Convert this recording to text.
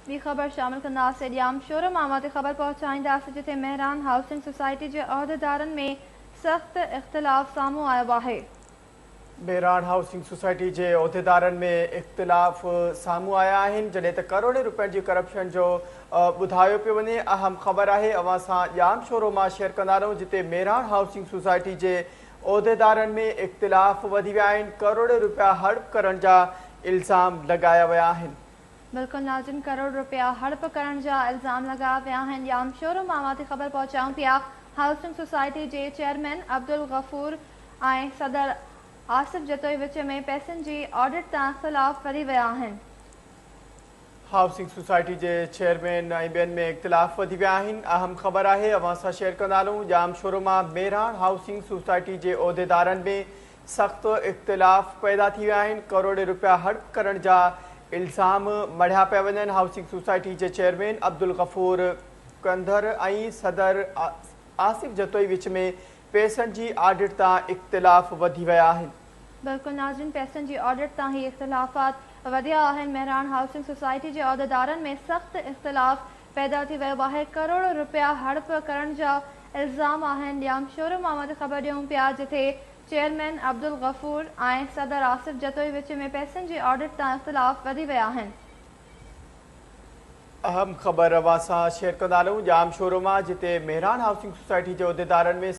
ॿी ख़बर शामिल कंदासीं। जामशोरो मां ख़बर पहुचाईंदासीं जिथे मेहरान हाउसिंग सोसाइटी जे उहिदेदारनि में सख़्त इख़्तिलाफ़ साम्हूं आयो आहे। मेहरान हाउसिंग सोसाइटी जे उहिदेदारनि में इख़्तिलाफ़ साम्हूं आया आहिनि जॾहिं त करोड़े रुपयनि जी करप्शन जो ॿुधायो पियो वञे। अहम ख़बर आहे अवां सां जामशोरो मां शेयर कंदा रहूं जिते मेहरान हाउसिंग सोसाइटी जे उहिदेदारनि में इख़्तिलाफ़ वधी विया आहिनि। करोड़े रुपया हड़प करण जा इल्ज़ाम लॻाया विया आहिनि। बिल्कुलु नाज़रीन, करोड़ रुपया हड़प करण जा इल्ज़ाम लॻाया विया आहिनि। जामशोरो मां ख़बर पहुचाऊं पिया हाउसिंग सोसाइटी जे चेयरमैन अब्दुल गफूर ऐं सदर आसिफ जतोई विच में पैसनि जी ऑडिट तां इख़्तिलाफ़ वधी विया आहिनि। हाउसिंग सोसाइटी जे चेयरमैन ऐं ॿियनि में इख़्तिलाफ़ वधी विया आहिनि। अहम ख़बर आहे अवां सां शेयर कंदा रहूं। जामशोरो मां मेहरान हाउसिंग सोसाइटी जे उहिदेदारनि में सख़्त इख़्तिलाफ़ पैदा थी विया आहिनि। करोड़े रुपया हड़प करण जा इल्ज़ाम मढ़िया पिया वञनि। हाउसिंग सोसाइटी जे चेयरमैन अब्दुल गफूर कंदर ऐं सदर आसिफ जतोई विच में पैसनि जी ऑडिट तां इख़्तिलाफ़ वधी विया आहिनि। बिल्कुलु नाज़रीन, पैसनि जी ऑडिट तां ही इख़्तिलाफ़ात वधिया आहिनि। मेहरान हाउसिंग सोसाइटी जे उहिदेदारनि में सख़्त इख़्तिलाफ़ पैदा थी वियो आहे। करोड़ रुपया हड़प करण जा इल्ज़ाम आहिनि। जामशोरो मां ख़बर ॾियूं पिया जिथे चेयरमैन अब्दुल गफूर ऐं सदर आसिफ जतोई विच में पैसनि जी ऑडिट तां इख़्तिलाफ़ वधी विया आहिनि। अहम ख़बर अवां सां शेयर कंदा रहूं। जामशोरो मां जिते मेहरान हाउसिंग सोसाइटी जे उहिदेदारनि में